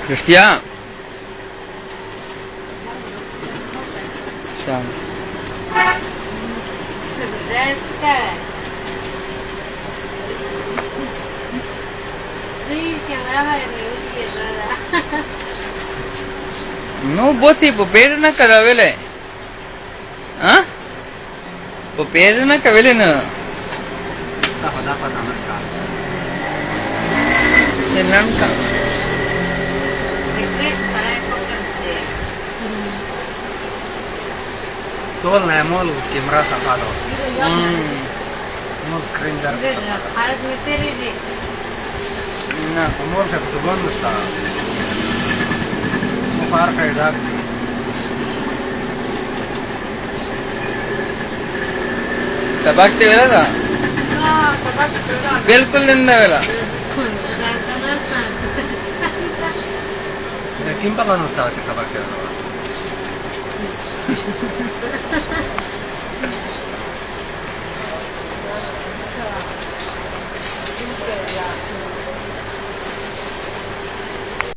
Cristian. Cristian. Sí, que me vas a reír, No, bosi, popera na karavele. Ha? Popera na kavele na. Dapat namaskar. Sinan ka. Tol na mol camera sapado. Mol screen jar. Bharat में तेरे लिए Na. Mol se tugon sta. Mo par kai dak. Sabak te vela था हाँ सबक चला बिल्कुल नहीं वेला Kimpa kanu sta te sabak